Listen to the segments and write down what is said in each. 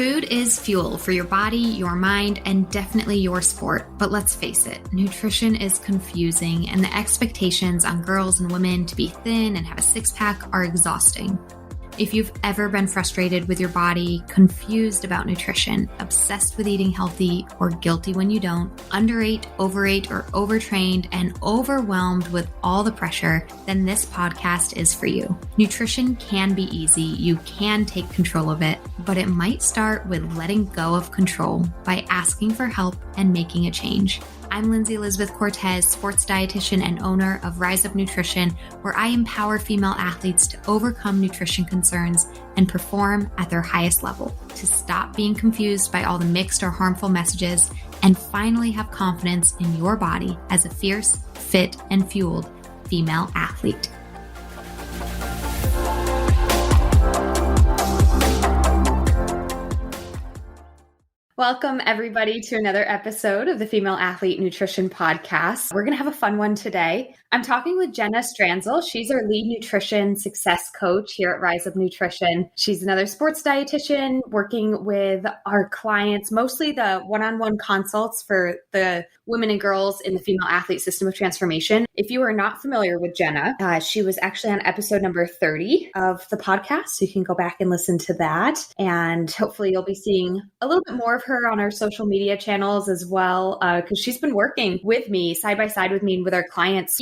Food is fuel for your body, your mind, and definitely your sport. But let's face it, nutrition is confusing, and the expectations on girls and women to be thin and have a six-pack are exhausting. If you've ever been frustrated with your body, confused about nutrition, obsessed with eating healthy, or guilty when you don't, underate, overate, or overtrained, and overwhelmed with all the pressure, then this podcast is for you. Nutrition can be easy. You can take control of it, but it might start with letting go of control by asking for help and making a change. I'm Lindsay Elizabeth Cortez, sports dietitian and owner of Rise Up Nutrition, where I empower female athletes to overcome nutrition concerns and perform at their highest level, to stop being confused by all the mixed or harmful messages, and finally have confidence in your body as a fierce, fit, and fueled female athlete. Welcome, everybody, to another episode of the Female Athlete Nutrition Podcast. We're going to have a fun one today. I'm talking with Jenna Stranzl. She's our lead nutrition success coach here at Rise Up Nutrition. She's another sports dietitian working with our clients, mostly the one-on-one consults for the women and girls in the female athlete system of transformation. If you are not familiar with Jenna, she was actually on episode number 30 of the podcast. So you can go back and listen to that. And hopefully you'll be seeing a little bit more of her on our social media channels as well, because she's been working with me side by side with me and with our clients,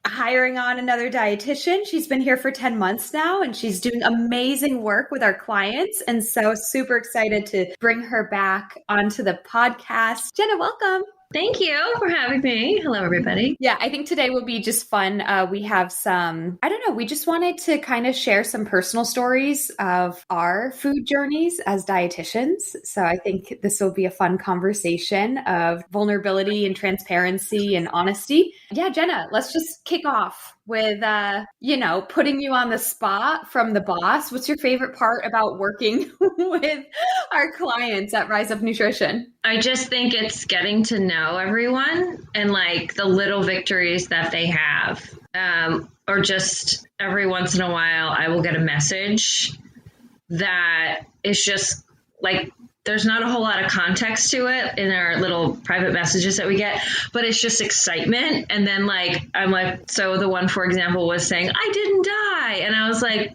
hiring on another dietitian. She's been here for 10 months now, and she's doing amazing work with our clients. And so super excited to bring her back onto the podcast. Jenna, welcome. Thank you for having me. Hello, everybody. Yeah, I think today will be just fun. We have we just wanted to kind of share some personal stories of our food journeys as dietitians. So I think this will be a fun conversation of vulnerability and transparency and honesty. Yeah, Jenna, let's just kick off with, putting you on the spot from the boss. What's your favorite part about working with our clients at Rise Up Nutrition? I just think it's getting to know everyone and like the little victories that they have. Or just every once in a while, I will get a message that is just like, there's not a whole lot of context to it in our little private messages that we get, but it's just excitement. And then so the one, for example, was saying, I didn't die. And I was like,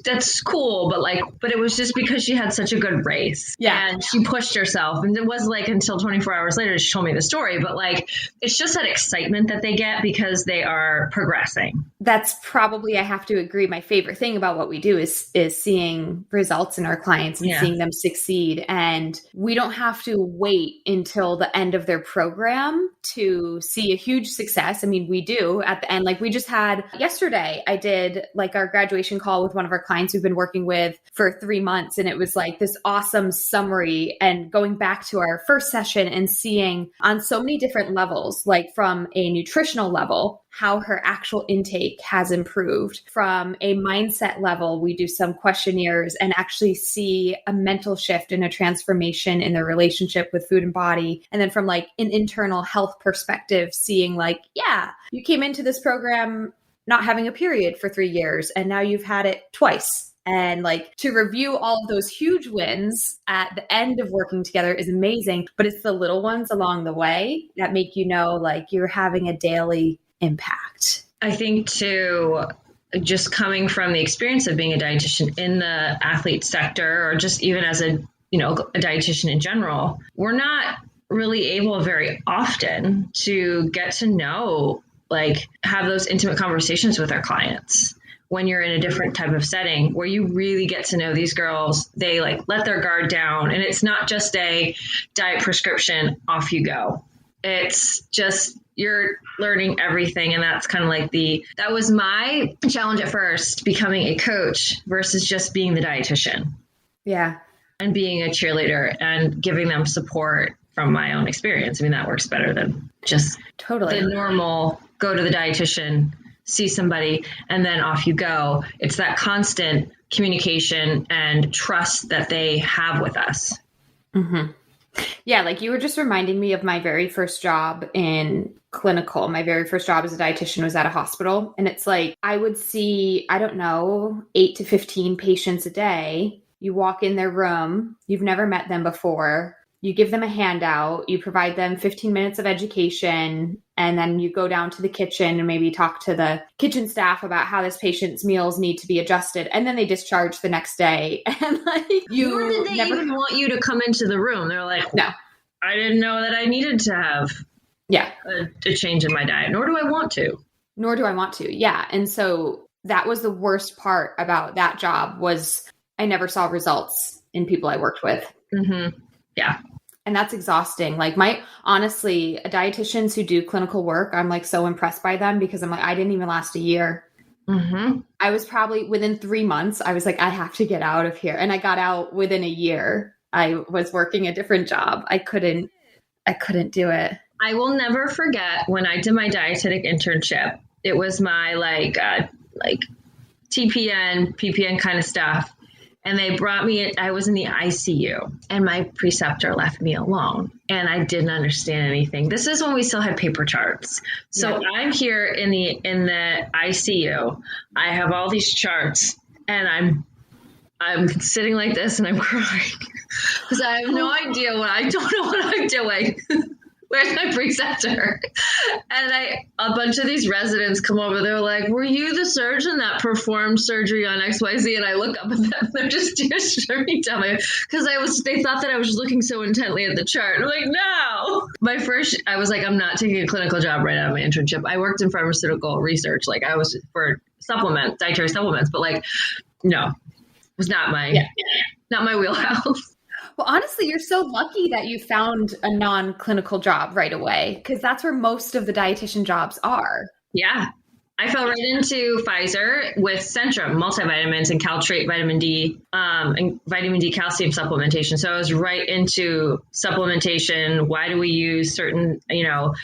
that's cool. But it was just because she had such a good race. Yeah. And she pushed herself. And it was until 24 hours later, she told me the story. But it's just that excitement that they get because they are progressing. That's probably, I have to agree, my favorite thing about what we do is seeing results in our clients and seeing them succeed. And we don't have to wait until the end of their program to see a huge success. I mean, we do at the end. Like we just had yesterday, I did our graduation call with one of our clients we've been working with for 3 months. And it was this awesome summary and going back to our first session and seeing on so many different levels, like from a nutritional level, how her actual intake has improved. From a mindset level, we do some questionnaires and actually see a mental shift and a transformation in their relationship with food and body. And then from an internal health perspective, seeing you came into this program not having a period for 3 years, and now you've had it twice. And to review all of those huge wins at the end of working together is amazing, but it's the little ones along the way that make you're having a daily impact. I think too, just coming from the experience of being a dietitian in the athlete sector, or just even as a dietitian in general, we're not really able very often to get to know, have those intimate conversations with our clients when you're in a different type of setting where you really get to know these girls. They let their guard down, and it's not just a diet prescription, off you go. It's just, you're learning everything. And that's kind of that was my challenge at first, becoming a coach versus just being the dietitian. Yeah. And being a cheerleader and giving them support from my own experience. I mean, that works better than just totally the normal, go to the dietitian, see somebody, and then off you go. It's that constant communication and trust that they have with us. Mm-hmm. Yeah, you were just reminding me of my very first job in clinical. My very first job as a dietitian was at a hospital. And it's I would see, 8 to 15 patients a day. You walk in their room. You've never met them before. You give them a handout. You provide them 15 minutes of education. And then you go down to the kitchen and maybe talk to the kitchen staff about how this patient's meals need to be adjusted. And then they discharge the next day. And like, Nor did they even want you to come into the room. They're like, no, I didn't know that I needed to have a change in my diet. Nor do I want to. Yeah. And so that was the worst part about that job was I never saw results in people I worked with. Mm-hmm. Yeah. And that's exhausting. Like honestly, dietitians who do clinical work, I'm like so impressed by them because I'm like, I didn't even last a year. Mm-hmm. I was probably within 3 months, I was like, I have to get out of here. And I got out within a year. I was working a different job. I couldn't do it. I will never forget when I did my dietetic internship. It was my like TPN, PPN kind of stuff. And they brought me, I was in the ICU and my preceptor left me alone and I didn't understand anything. This is when we still had paper charts. So I'm here in the ICU. I have all these charts and I'm sitting like this and I'm crying because I have no idea I don't know what I'm doing. Where's my preceptor? And a bunch of these residents come over. They're like, were you the surgeon that performed surgery on XYZ? And I look up at them. They're just tears streaming down my, because they thought that I was looking so intently at the chart. I'm like, no. I was like, I'm not taking a clinical job right out of my internship. I worked in pharmaceutical research. Like I was for dietary supplements, but like, no, it was not my wheelhouse. Well, honestly, you're so lucky that you found a non-clinical job right away because that's where most of the dietitian jobs are. Yeah. I fell right into Pfizer with Centrum, multivitamins and Caltrate vitamin D, and vitamin D calcium supplementation. So I was right into supplementation. Why do we use certain,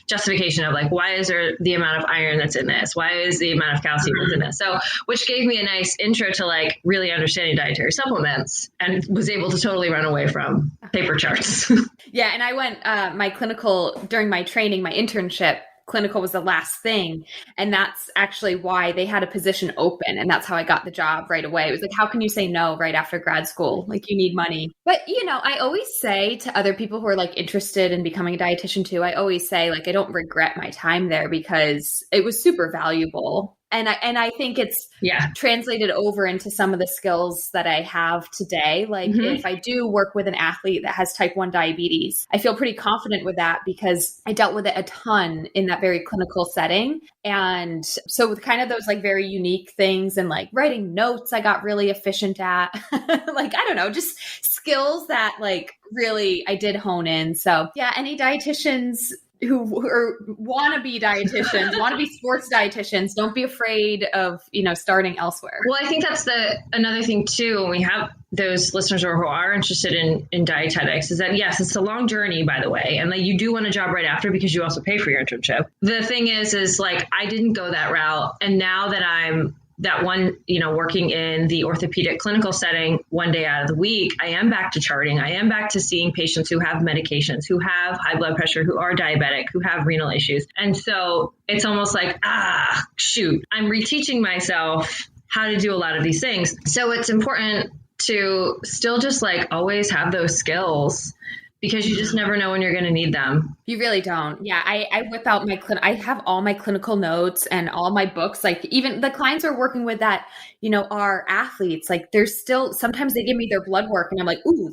justification of like, why is there the amount of iron that's in this? Why is the amount of calcium that's in this? So, which gave me a nice intro to like really understanding dietary supplements and was able to totally run away from paper charts. Yeah. And I went, during my training, my internship, clinical was the last thing. And that's actually why they had a position open. And that's how I got the job right away. It was like, how can you say no right after grad school? Like you need money. But, I always say to other people who are like interested in becoming a dietitian too, I always say like, I don't regret my time there because it was super valuable. And I think it's translated over into some of the skills that I have today. Like if I do work with an athlete that has type 1 diabetes, I feel pretty confident with that because I dealt with it a ton in that very clinical setting. And so with kind of those like very unique things and like writing notes, I got really efficient at like, I don't know, just skills that like really I did hone in. So yeah, any dietitians who want to be dietitians, want to be sports dietitians, don't be afraid of, starting elsewhere. Well, I think that's another thing too, when we have those listeners who are interested in dietetics is that, yes, it's a long journey, by the way. And like you do want a job right after because you also pay for your internship. The thing is like, I didn't go that route. And now that I'm working in the orthopedic clinical setting one day out of the week, I am back to charting. I am back to seeing patients who have medications, who have high blood pressure, who are diabetic, who have renal issues. And so it's almost like, shoot, I'm reteaching myself how to do a lot of these things. So it's important to still just like always have those skills because you just never know when you're going to need them. You really don't. Yeah. I whip out I have all my clinical notes and all my books. Like even the clients we're working with that, are athletes, like there's still, sometimes they give me their blood work and I'm like, ooh,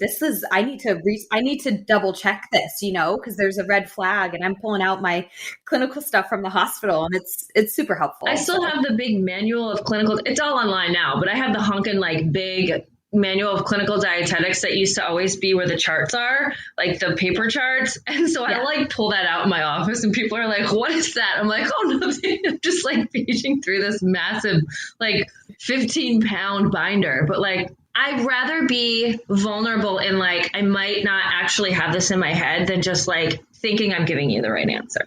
I need to double check this, cause there's a red flag and I'm pulling out my clinical stuff from the hospital and it's super helpful. I still have the big manual of clinical, it's all online now, but I have the honkin' like big manual of clinical dietetics that used to always be where the charts are, like the paper charts. And so I like pull that out in my office and people are like, what is that? I'm like, oh, nothing. I'm just like paging through this massive, like 15-pound binder. But like, I'd rather be vulnerable in like, I might not actually have this in my head than just like thinking I'm giving you the right answer.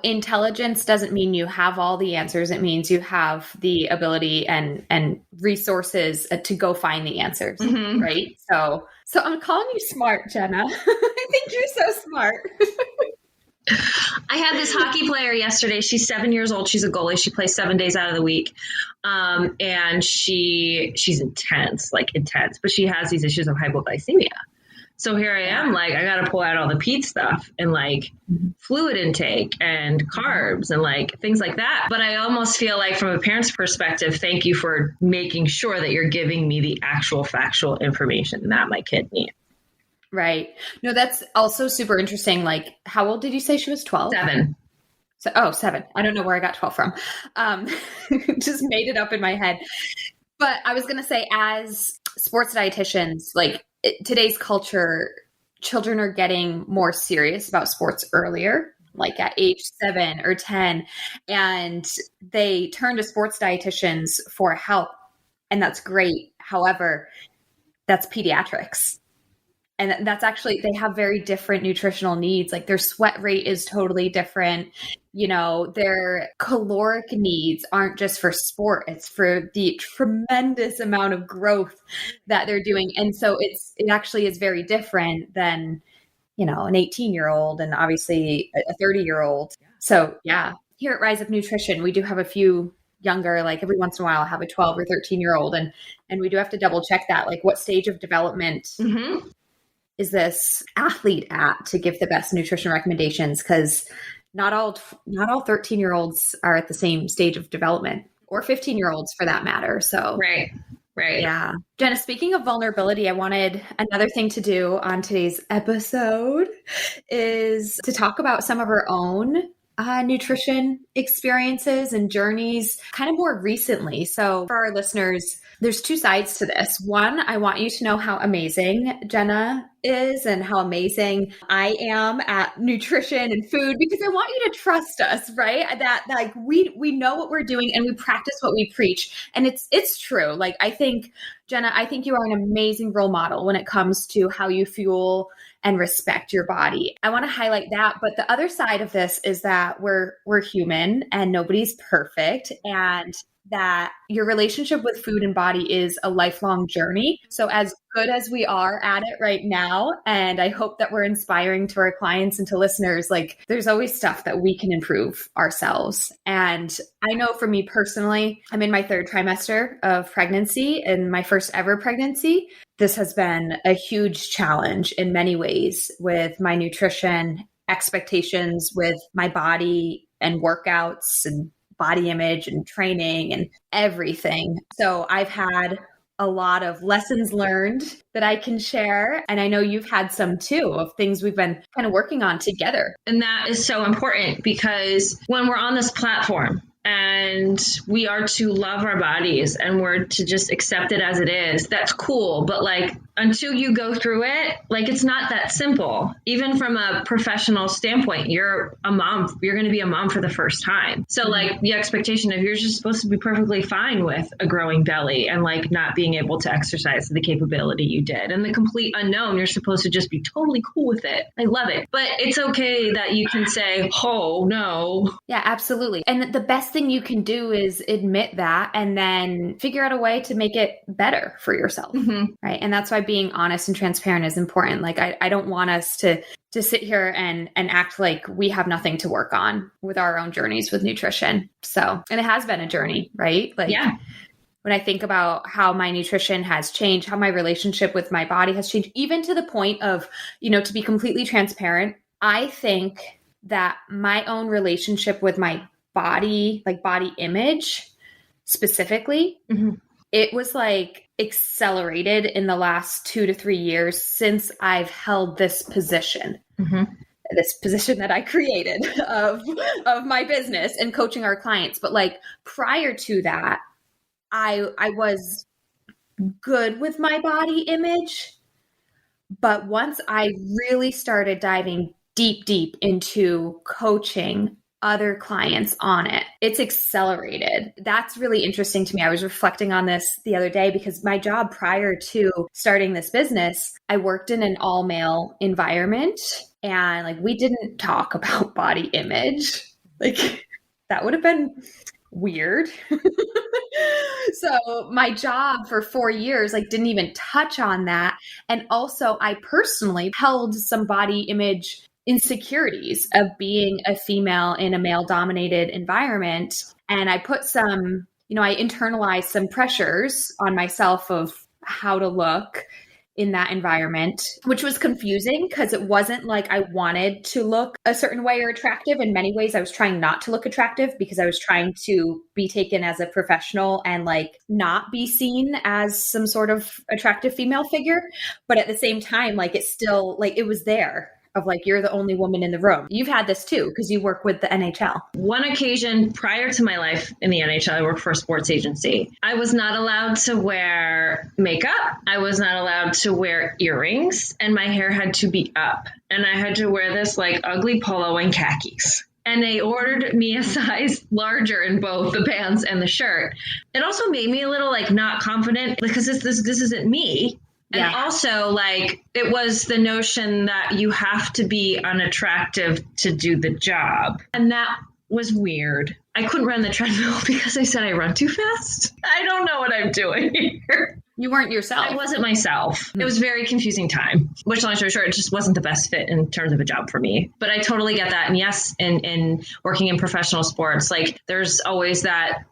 Intelligence doesn't mean you have all the answers. It means you have the ability and resources to go find the answers, right? So I'm calling you smart, Jenna. I think you're so smart. I I had this hockey player yesterday. She's 7 years old. She's a goalie. She plays 7 days out of the week. And she's intense, but she has these issues of hypoglycemia. So here I am, like, I got to pull out all the Pete stuff and like fluid intake and carbs and like things like that. But I almost feel like from a parent's perspective, thank you for making sure that you're giving me the actual factual information that my kid needs. Right. No, that's also super interesting. Like, how old did you say she was? 12? 7. So, 7. I don't know where I got 12 from. Just made it up in my head. But I was going to say, as sports dietitians, like today's culture, children are getting more serious about sports earlier, like at age 7 or 10, and they turn to sports dietitians for help. And that's great. However, that's pediatrics. And that's actually, they have very different nutritional needs. Like their sweat rate is totally different. You know, their caloric needs aren't just for sport. It's for the tremendous amount of growth that they're doing. And so it actually is very different than, you know, an 18-year-old and obviously a 30-year-old. So yeah, here at Rise Up Nutrition, we do have a few younger, like every once in a while I'll have a 12 or 13-year-old. And we do have to double check that, like what stage of development is this athlete at to give the best nutrition recommendations? Because not all 13-year-olds are at the same stage of development, or 15-year-olds for that matter. So right. Yeah. Jenna, speaking of vulnerability, I wanted another thing to do on today's episode is to talk about some of our own nutrition experiences and journeys kind of more recently. So for our listeners, there's 2 sides to this. One, I want you to know how amazing Jenna is and how amazing I am at nutrition and food, because I want you to trust us, right? That like we know what we're doing and we practice what we preach. And it's true. Like Jenna, I think you are an amazing role model when it comes to how you fuel and respect your body. I want to highlight that. But the other side of this is that we're human and nobody's perfect, and that your relationship with food and body is a lifelong journey. So as good as we are at it right now, and I hope that we're inspiring to our clients and to listeners, like there's always stuff that we can improve ourselves. And I know for me personally, I'm in my 3rd trimester of pregnancy and my first ever pregnancy. This has been a huge challenge in many ways with my nutrition expectations, with my body and workouts and body image and training and everything. So I've had a lot of lessons learned that I can share. And I know you've had some too, of things we've been kind of working on together. And that is so important, because when we're on this platform and we are to love our bodies and we're to just accept it as it is, that's cool. But like, until you go through it, like it's not that simple. Even from a professional standpoint, you're a mom, you're going to be a mom for the first time. So like the expectation of you're just supposed to be perfectly fine with a growing belly and like not being able to exercise to the capability you did. And the complete unknown, you're supposed to just be totally cool with it. I love it. But it's okay that you can say, oh no. Yeah, absolutely. And the best thing you can do is admit that and then figure out a way to make it better for yourself. Right. And that's why being honest and transparent is important. Like I don't want us to sit here and act like we have nothing to work on with our own journeys with nutrition. So, and it has been a journey, right? Like when I think about how my nutrition has changed, how my relationship with my body has changed, even to the point of, you know, to be completely transparent, I think that my own relationship with my body, like body image specifically, it was like accelerated in the last 2 to 3 years since I've held this position, this position that I created of my business and coaching our clients. But like prior to that, I was good with my body image. But once I really started diving deep into coaching other clients on it, it's accelerated. That's really interesting to me. I was reflecting on this the other day because my job prior to starting this business, I worked in an all male environment and like we didn't talk about body image. Like that would have been weird. So my job for 4 years, like didn't even touch on that. And also I personally held some body image insecurities of being a female in a male dominated environment. And I put some, I internalized some pressures on myself of how to look in that environment, which was confusing because it wasn't like I wanted to look a certain way or attractive. In many ways, I was trying not to look attractive because I was trying to be taken as a professional and like not be seen as some sort of attractive female figure. But at the same time, like it's still like it was there. Of like, you're the only woman in the room. You've had this too, because you work with the NHL. One occasion prior to my life in the NHL, I worked for a sports agency. I was not allowed to wear makeup. I was not allowed to wear earrings, and my hair had to be up. And I had to wear this like ugly polo and khakis. And they ordered me a size larger in both the pants and the shirt. It also made me a little like not confident because this isn't me. And also, like, it was the notion that you have to be unattractive to do the job. And that was weird. I couldn't run the treadmill because I said I run too fast. I don't know what I'm doing here. You weren't yourself. I wasn't myself. It was a very confusing time, which long story short, it just wasn't the best fit in terms of a job for me. But I totally get that. And yes, in working in professional sports, like there's always that,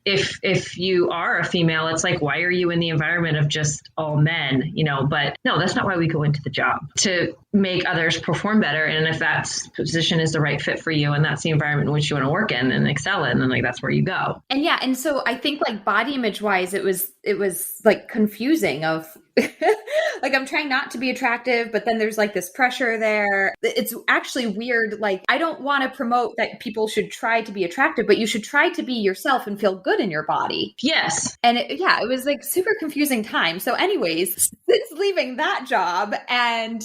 if you are a female, it's like, why are you in the environment of just all men, but no, that's not why we go into the job, to make others perform better. And if that position is the right fit for you and that's the environment in which you want to work in and excel in, then like, that's where you go. And and so I think like body image wise, it was like confusing of like, I'm trying not to be attractive, but then there's like this pressure there. It's actually weird. Like, I don't want to promote that people should try to be attractive, but you should try to be yourself and feel good in your body. Yes. And it was like super confusing time. So anyways, since leaving that job and,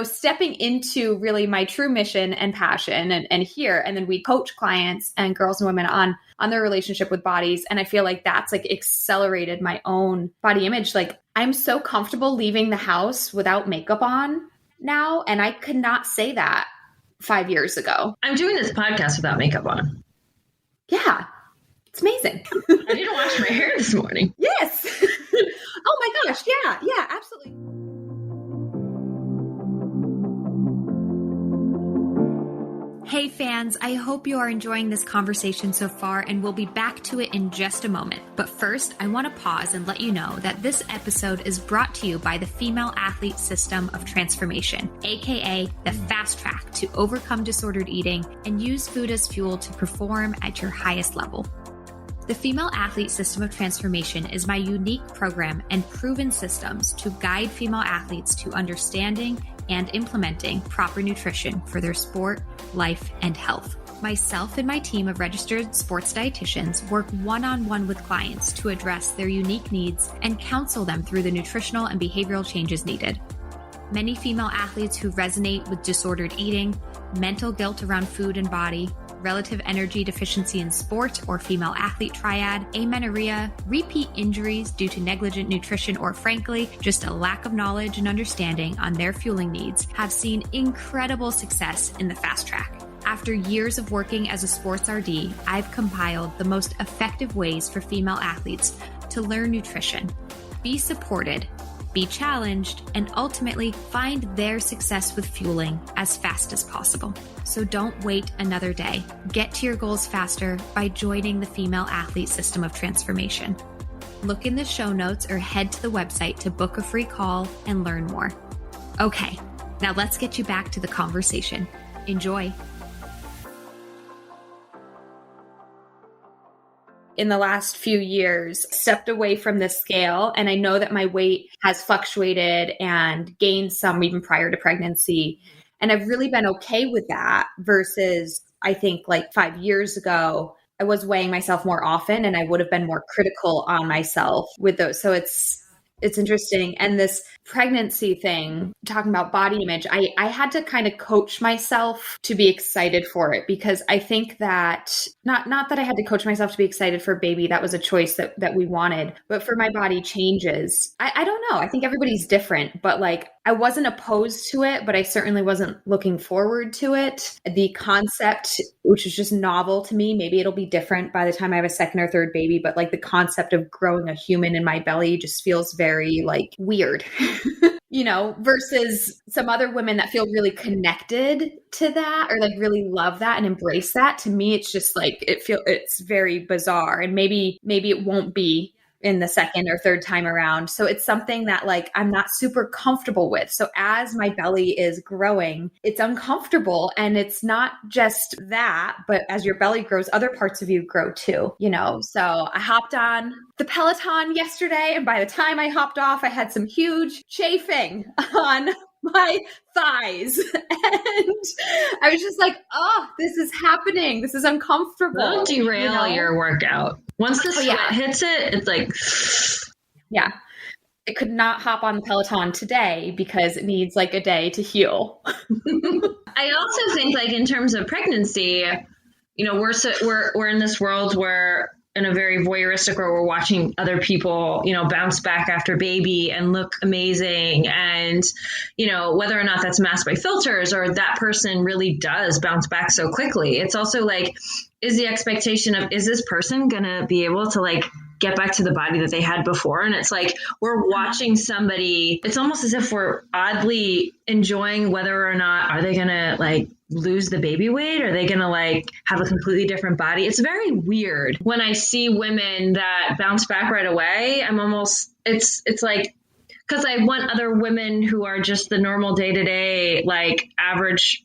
stepping into really my true mission and passion and here, and then we coach clients and girls and women on their relationship with bodies. And I feel like that's like accelerated my own body image. Like, I'm so comfortable leaving the house without makeup on now. And I could not say that 5 years ago. I'm doing this podcast without makeup on. Yeah. It's amazing. I didn't wash my hair this morning. Yes. Oh my gosh. Yeah, absolutely. Hey fans, I hope you are enjoying this conversation so far, and we'll be back to it in just a moment. But first, I want to pause and let you know that this episode is brought to you by the Female Athlete System of Transformation, aka the fast track to overcome disordered eating and use food as fuel to perform at your highest level. The Female Athlete System of Transformation is my unique program and proven systems to guide female athletes to understanding and implementing proper nutrition for their sport, life, and health. Myself and my team of registered sports dietitians work one-on-one with clients to address their unique needs and counsel them through the nutritional and behavioral changes needed. Many female athletes who resonate with disordered eating, mental guilt around food and body, relative energy deficiency in sport or female athlete triad, amenorrhea, repeat injuries due to negligent nutrition, or frankly, just a lack of knowledge and understanding on their fueling needs, have seen incredible success in the fast track. After years of working as a sports RD, I've compiled the most effective ways for female athletes to learn nutrition, be supported, be challenged, and ultimately find their success with fueling as fast as possible. So don't wait another day. Get to your goals faster by joining the Female Athlete System of Transformation. Look in the show notes or head to the website to book a free call and learn more. Okay, now let's get you back to the conversation. Enjoy. In the last few years, stepped away from the scale. And I know that my weight has fluctuated and gained some even prior to pregnancy. And I've really been okay with that versus I think like 5 years ago, I was weighing myself more often and I would have been more critical on myself with those. So it's interesting. And this pregnancy thing, talking about body image, I had to kind of coach myself to be excited for it, because I think that not that I had to coach myself to be excited for a baby. That was a choice that we wanted, but for my body changes. I don't know. I think everybody's different, but like I wasn't opposed to it, but I certainly wasn't looking forward to it. The concept, which is just novel to me, maybe it'll be different by the time I have a second or third baby, but like the concept of growing a human in my belly just feels very like weird. versus some other women that feel really connected to that or like really love that and embrace that. To me, it's just like, it's very bizarre, and maybe it won't be in the second or third time around. So it's something that like, I'm not super comfortable with. So as my belly is growing, it's uncomfortable, and it's not just that, but as your belly grows, other parts of you grow too, So I hopped on the Peloton yesterday, and by the time I hopped off, I had some huge chafing on my thighs. And I was just like, oh, this is happening. This is uncomfortable. It'll derail your workout. Once the sweat hits it, it's like, yeah. I could not hop on the Peloton today because it needs like a day to heal. I also think like in terms of pregnancy, we're in this world where in a very voyeuristic where we're watching other people, bounce back after baby and look amazing. And, whether or not that's masked by filters or that person really does bounce back so quickly. It's also like, is the expectation of, is this person going to be able to like get back to the body that they had before? And it's like, we're watching somebody, it's almost as if we're oddly enjoying whether or not, are they going to like lose the baby weight? Are they going to like have a completely different body? It's very weird. When I see women that bounce back right away, I'm almost, it's like, because I want other women who are just the normal day-to-day, like average,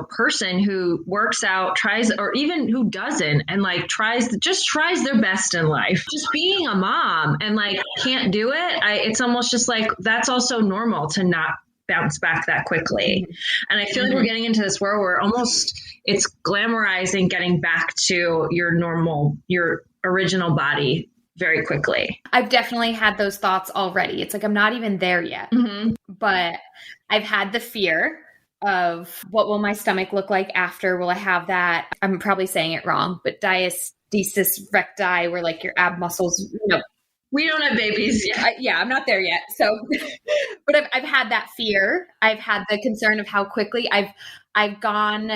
person who works out, tries, or even who doesn't, and like tries their best in life. Just being a mom and like can't do it. It's almost just like, that's also normal to not bounce back that quickly. And I feel like we're getting into this world where it's glamorizing getting back to your original body very quickly. I've definitely had those thoughts already. It's like, I'm not even there yet, but I've had the fear of what will my stomach look like after? Will I have that? I'm probably saying it wrong, but diastasis recti, where like your ab muscles, we don't have babies yet. I'm not there yet. So, but I've had that fear. I've had the concern of how quickly I've gone,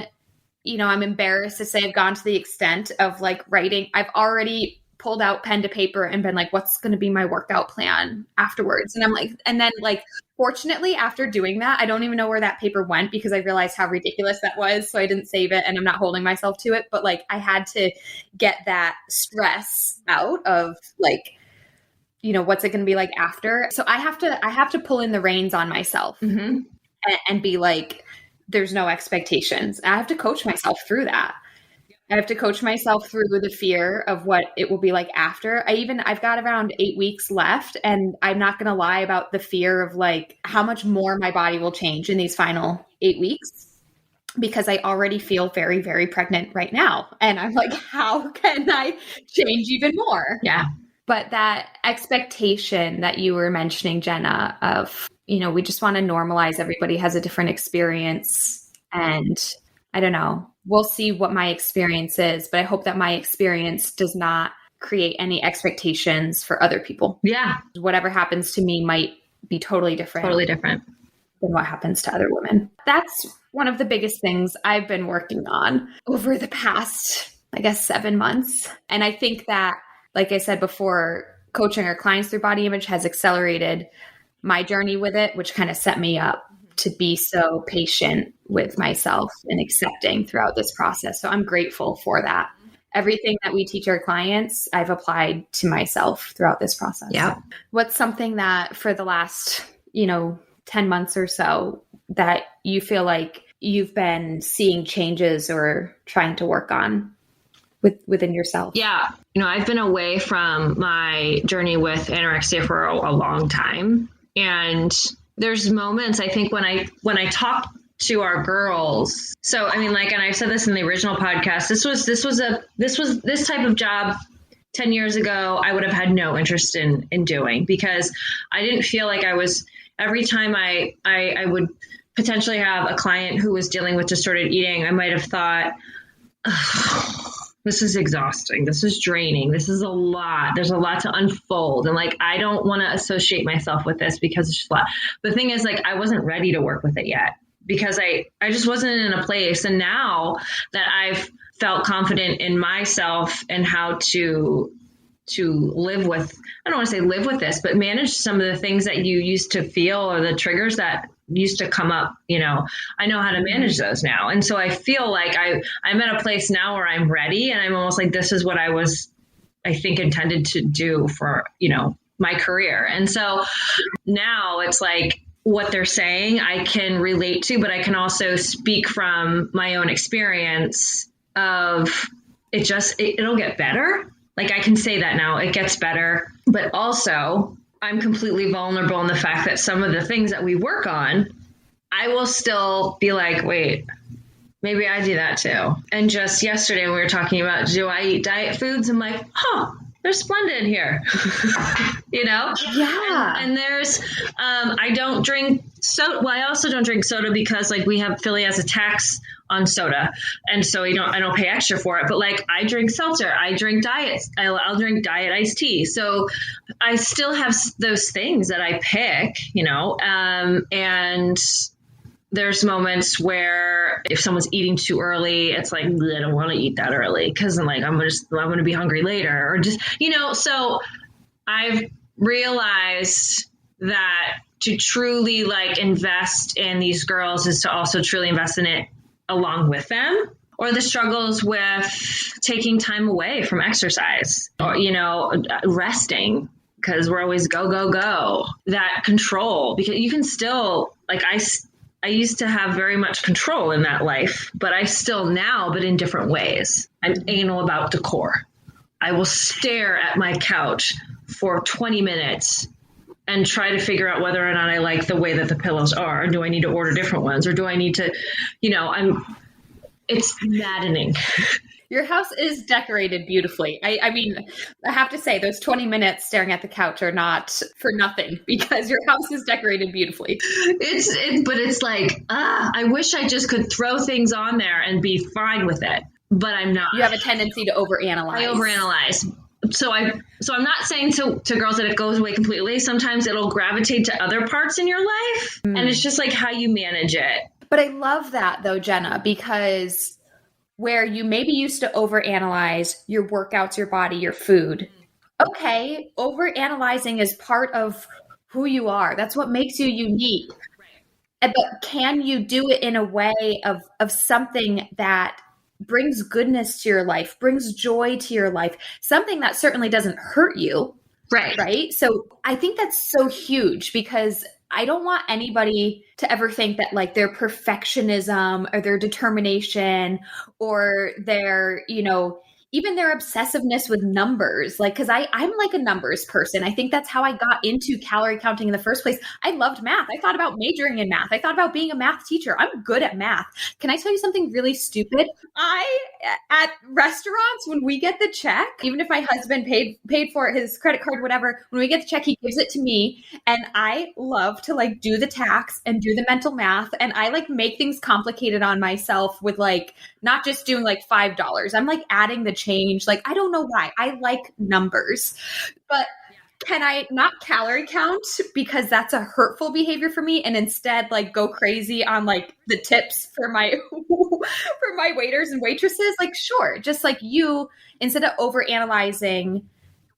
I'm embarrassed to say I've gone to the extent of like writing. I've already pulled out pen to paper and been like, what's going to be my workout plan afterwards? And I'm like, and then like, fortunately, after doing that, I don't even know where that paper went because I realized how ridiculous that was. So I didn't save it and I'm not holding myself to it. But like, I had to get that stress out of like, what's it going to be like after? So I have to pull in the reins on myself and be like, there's no expectations. I have to coach myself through that. I have to coach myself through the fear of what it will be like after. I've got around 8 weeks left, and I'm not going to lie about the fear of like how much more my body will change in these final 8 weeks, because I already feel very, very pregnant right now. And I'm like, how can I change even more? Yeah. But that expectation that you were mentioning, Jenna, of, we just want to normalize, everybody has a different experience. And I don't know. We'll see what my experience is, but I hope that my experience does not create any expectations for other people. Yeah. Whatever happens to me might be totally different. Than what happens to other women. That's one of the biggest things I've been working on over the past, 7 months. And I think that, like I said before, coaching our clients through body image has accelerated my journey with it, which kind of set me up to be so patient with myself and accepting throughout this process. So I'm grateful for that. Everything that we teach our clients, I've applied to myself throughout this process. Yeah. What's something that for the last, 10 months or so that you feel like you've been seeing changes or trying to work on within yourself? Yeah. I've been away from my journey with anorexia for a long time. And there's moments, I think, when I talk to our girls. So, and I said this in the original podcast, this type of job 10 years ago, I would have had no interest in doing, because I didn't feel like I was, every time I would potentially have a client who was dealing with distorted eating, I might've thought, this is exhausting. This is draining. This is a lot. There's a lot to unfold. And I don't want to associate myself with this because it's just a lot. The thing is, I wasn't ready to work with it yet because I just wasn't in a place. And now that I've felt confident in myself and how to to live with, I don't want to say live with this, but manage some of the things that you used to feel or the triggers that used to come up. I know how to manage those now. And so I feel like I'm at a place now where I'm ready, and I'm almost like, this is what I think intended to do for, my career. And so now it's like what they're saying I can relate to, but I can also speak from my own experience of it'll get better. Like I can say that now, it gets better, but also I'm completely vulnerable in the fact that some of the things that we work on, I will still be like, wait, maybe I do that too. And just yesterday we were talking about, do I eat diet foods? I'm like, they're splendid here, Yeah. And there's, I don't drink soda. Well, I also don't drink soda because like Philly has a tax on soda. And so I don't pay extra for it, but like I drink seltzer, I drink I'll drink diet iced tea. So I still have those things that I pick, and there's moments where if someone's eating too early, it's like, I don't want to eat that early because I'm going to be hungry later, or just, so I've realized that to truly like invest in these girls is to also truly invest in it along with them, or the struggles with taking time away from exercise or, resting because we're always go, that control, because you can still like, I used to have very much control in that life, but I still now, but in different ways. I'm anal about decor. I will stare at my couch for 20 minutes and try to figure out whether or not I like the way that the pillows are. Do I need to order different ones, or do I need to, it's maddening. Your house is decorated beautifully. I mean, I have to say those 20 minutes staring at the couch are not for nothing, because your house is decorated beautifully. But it's like, I wish I just could throw things on there and be fine with it, but I'm not. You have a tendency to overanalyze. I overanalyze. So I'm not saying to girls that it goes away completely. Sometimes it'll gravitate to other parts in your life, and it's just like how you manage it. But I love that though, Jenna, because where you maybe used to overanalyze your workouts, your body, your food. Okay, overanalyzing is part of who you are. That's what makes you unique. But can you do it in a way of something that brings goodness to your life, brings joy to your life, something that certainly doesn't hurt you? Right? So I think that's so huge, because I don't want anybody to ever think that like their perfectionism or their determination or their, even their obsessiveness with numbers, like, cause I'm like a numbers person. I think that's how I got into calorie counting in the first place. I loved math. I thought about majoring in math. I thought about being a math teacher. I'm good at math. Can I tell you something really stupid? At restaurants, when we get the check, even if my husband paid for it, his credit card, whatever, when we get the check, he gives it to me. And I love to like do the tax and do the mental math. And I like make things complicated on myself with like, not just doing like $5. I'm like adding the change. Like, I don't know why. I like numbers, but can I not calorie count because that's a hurtful behavior for me, and instead like go crazy on like the tips for my for my waiters and waitresses? Like, sure. Just like you, instead of overanalyzing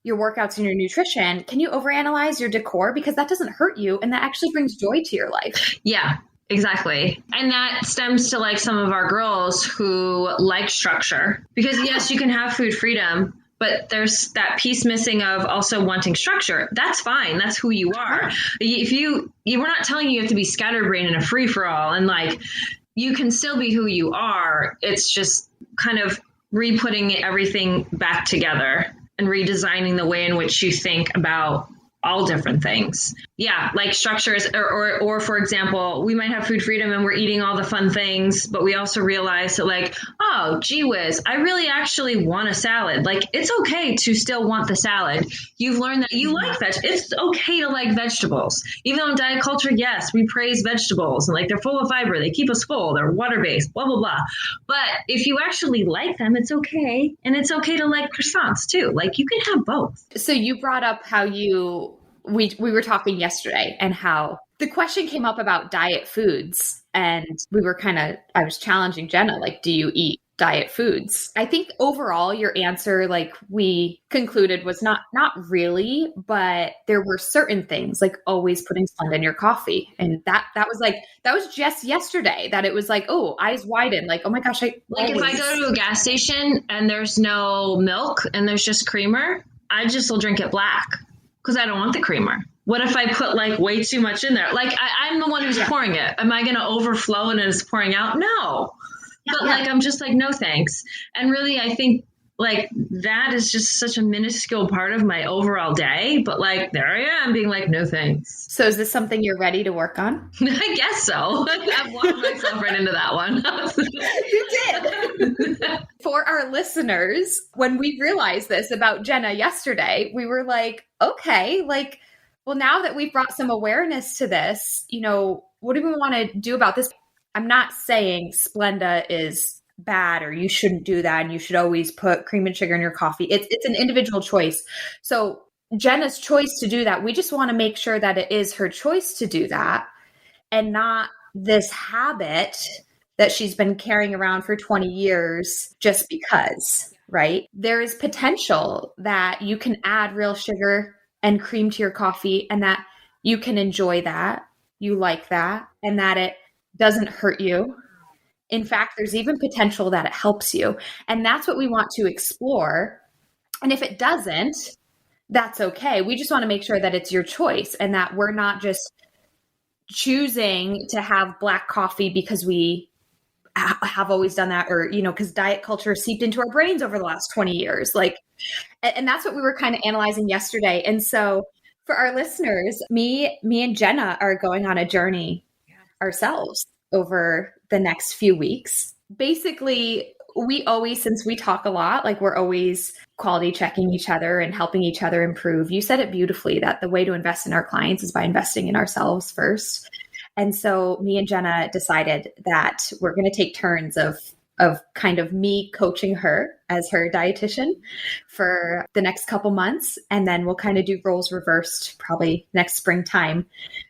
your workouts and your nutrition, can you overanalyze your decor, because that doesn't hurt you and that actually brings joy to your life? Yeah. Exactly. And that stems to like some of our girls who like structure, because yes, you can have food freedom, but there's that piece missing of also wanting structure. That's fine. That's who you are. We're not telling you have to be scatterbrained and a free for all, and like, you can still be who you are. It's just kind of re-putting everything back together and redesigning the way in which you think about all different things. Yeah, like structures, or for example, we might have food freedom and we're eating all the fun things, but we also realize that like, oh, gee whiz, I really actually want a salad. Like, it's okay to still want the salad. You've learned that you like it's okay to like vegetables. Even though in diet culture, yes, we praise vegetables and like they're full of fiber, they keep us full, they're water-based, blah, blah, blah. But if you actually like them, it's okay. And it's okay to like croissants too. Like, you can have both. So you brought up how we were talking yesterday and how the question came up about diet foods, and I was challenging Jenna, like, do you eat diet foods. I think overall your answer, like we concluded, was not really, but there were certain things like always putting Splenda in your coffee. And that was just yesterday that it was like, oh, eyes widen, like, oh my gosh, if I go to a gas station and there's no milk and there's just creamer, I just will drink it black because I don't want the creamer. What if I put like way too much in there? Like I'm the one who's pouring it. Am I going to overflow and it's pouring out? No. But like, I'm just like, no, thanks. And really, I think like that is just such a minuscule part of my overall day. But like, there I am being like, no, thanks. So is this something you're ready to work on? I guess so. I've walked myself right into that one. You did. For our listeners, when we realized this about Jenna yesterday, we were like, okay, like, well, now that we've brought some awareness to this, you know, what do we want to do about this? I'm not saying Splenda is bad or you shouldn't do that and you should always put cream and sugar in your coffee. It's an individual choice. So Jenna's choice to do that, we just want to make sure that it is her choice to do that and not this habit that she's been carrying around for 20 years just because, right? There is potential that you can add real sugar and cream to your coffee and that you can enjoy that, you like that, and that it doesn't hurt you. In fact, there's even potential that it helps you. And that's what we want to explore. And if it doesn't, that's okay. We just want to make sure that it's your choice and that we're not just choosing to have black coffee because we have always done that, or, you know, because diet culture seeped into our brains over the last 20 years. Like, and that's what we were kind of analyzing yesterday. And so for our listeners, me and Jenna are going on a journey ourselves over the next few weeks. Basically, we always, since we talk a lot, like we're always quality checking each other and helping each other improve. You said it beautifully that the way to invest in our clients is by investing in ourselves first. And so me and Jenna decided that we're going to take turns of kind of me coaching her as her dietitian for the next couple months. And then we'll kind of do roles reversed probably next springtime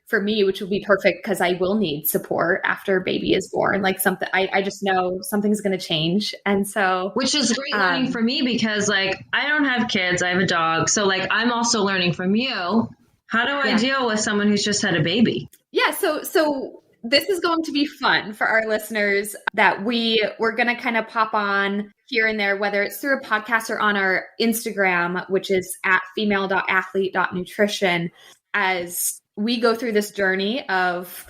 for me, which will be perfect because I will need support after baby is born. Like something, I just know something's going to change. And so, which is great learning for me because like, I don't have kids, I have a dog. So like, I'm also learning from you. How do I deal with someone who's just had a baby? Yeah. So this is going to be fun for our listeners that we're going to kind of pop on here and there, whether it's through a podcast or on our Instagram, which is at female.athlete.nutrition, as we go through this journey of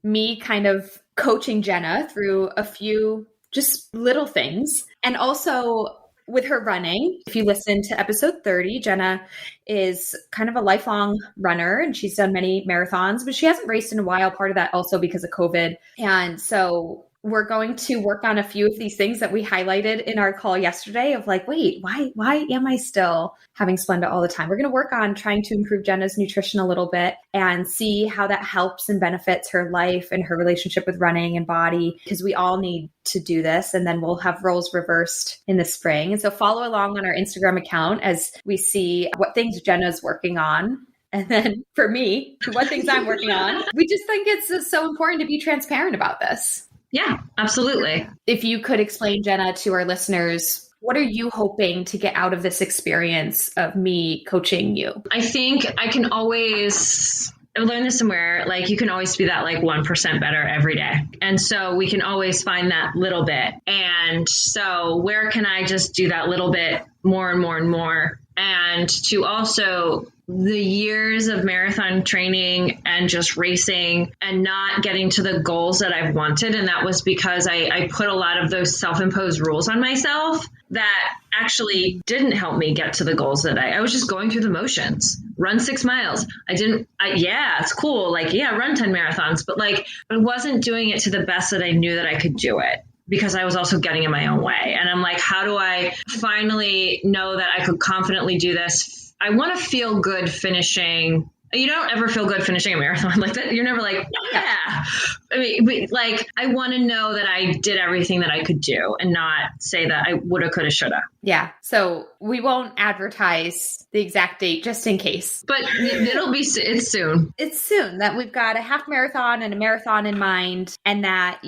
me kind of coaching Jenna through a few just little things. And also with her running, if you listen to episode 30, Jenna is kind of a lifelong runner and she's done many marathons, but she hasn't raced in a while, part of that also because of COVID. And so we're going to work on a few of these things that we highlighted in our call yesterday of like, wait, why am I still having Splenda all the time? We're going to work on trying to improve Jenna's nutrition a little bit and see how that helps and benefits her life and her relationship with running and body, because we all need to do this. And then we'll have roles reversed in the spring. And so follow along on our Instagram account as we see what things Jenna's working on. And then for me, what things I'm working on. We just think it's so important to be transparent about this. Yeah, absolutely. If you could explain, Jenna, to our listeners, what are you hoping to get out of this experience of me coaching you? I think I can always learn this somewhere. Like you can always be that like 1% better every day. And so we can always find that little bit. And so where can I just do that little bit more and more and more? And to also the years of marathon training and just racing and not getting to the goals that I've wanted. And that was because I put a lot of those self-imposed rules on myself that actually didn't help me get to the goals that I was just going through the motions. Run 6 miles. It's cool. Like, run 10 marathons, but like, I wasn't doing it to the best that I knew that I could do it, because I was also getting in my own way. And I'm like, how do I finally know that I could confidently do this? I want to feel good finishing. You don't ever feel good finishing a marathon like that. You're never like, yeah. I mean, like, I want to know that I did everything that I could do and not say that I woulda, coulda, shoulda. Yeah. So we won't advertise the exact date just in case. But it's soon. It's soon that we've got a half marathon and a marathon in mind, and that,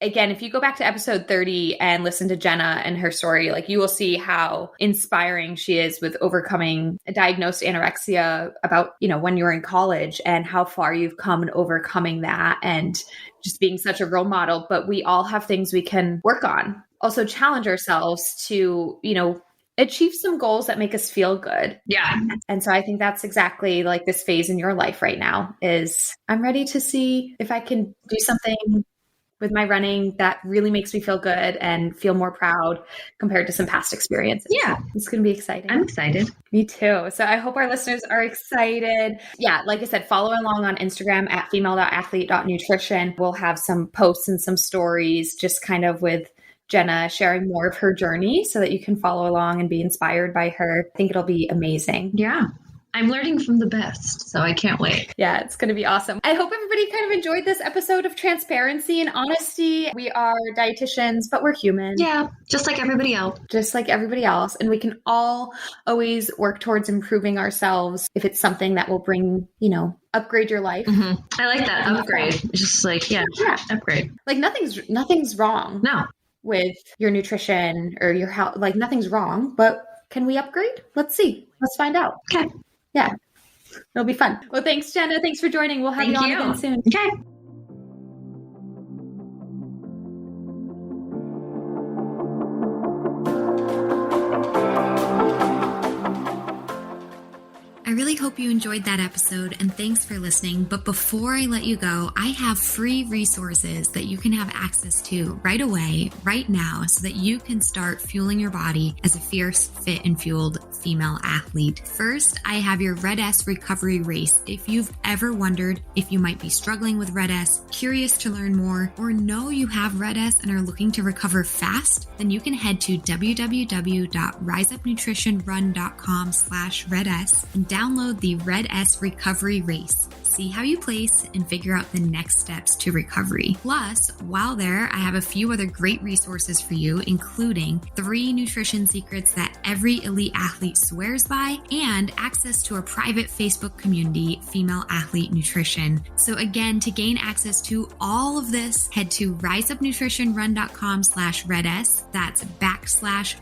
again, if you go back to episode 30 and listen to Jenna and her story, like you will see how inspiring she is with overcoming a diagnosed anorexia about, when you were in college, and how far you've come in overcoming that and just being such a role model. But we all have things we can work on. Also challenge ourselves to, achieve some goals that make us feel good. Yeah. And so I think that's exactly like this phase in your life right now is I'm ready to see if I can do something with my running that really makes me feel good and feel more proud compared to some past experiences. Yeah. It's going to be exciting. I'm excited. Me too. So I hope our listeners are excited. Yeah. Like I said, follow along on Instagram at female.athlete.nutrition. We'll have some posts and some stories just kind of with Jenna sharing more of her journey so that you can follow along and be inspired by her. I think it'll be amazing. Yeah. I'm learning from the best, so I can't wait. Yeah, it's going to be awesome. I hope everybody kind of enjoyed this episode of transparency and honesty. We are dietitians, but we're human. Yeah, just like everybody else. Just like everybody else. And we can all always work towards improving ourselves if it's something that will bring, upgrade your life. Mm-hmm. I like that. Upgrade. Just like, yeah, upgrade. Like nothing's wrong. No. With your nutrition or your health, like nothing's wrong, but can we upgrade? Let's see. Let's find out. Okay. Yeah. It'll be fun. Well, thanks, Jenna. Thanks for joining. We'll have you on again soon. Okay. I really hope you enjoyed that episode, and thanks for listening. But before I let you go, I have free resources that you can have access to right away, right now, so that you can start fueling your body as a fierce, fit, and fueled female athlete. First, I have your Red S recovery race. If you've ever wondered if you might be struggling with Red S, curious to learn more, or know you have Red S and are looking to recover fast, then you can head to www.riseupnutritionrun.com/RedS and download the Red S Recovery Race. See how you place and figure out the next steps to recovery. Plus, while there, I have a few other great resources for you, including 3 nutrition secrets that every elite athlete swears by and access to a private Facebook community, Female Athlete Nutrition. So again, to gain access to all of this, head to riseupnutritionrun.com/RedS. That's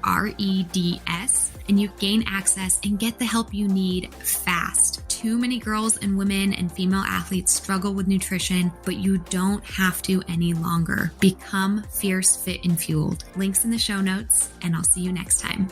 /REDS. And you gain access and get the help you need fast. Too many girls and women and female athletes struggle with nutrition, but you don't have to any longer. Become fierce, fit, and fueled. Links in the show notes, and I'll see you next time.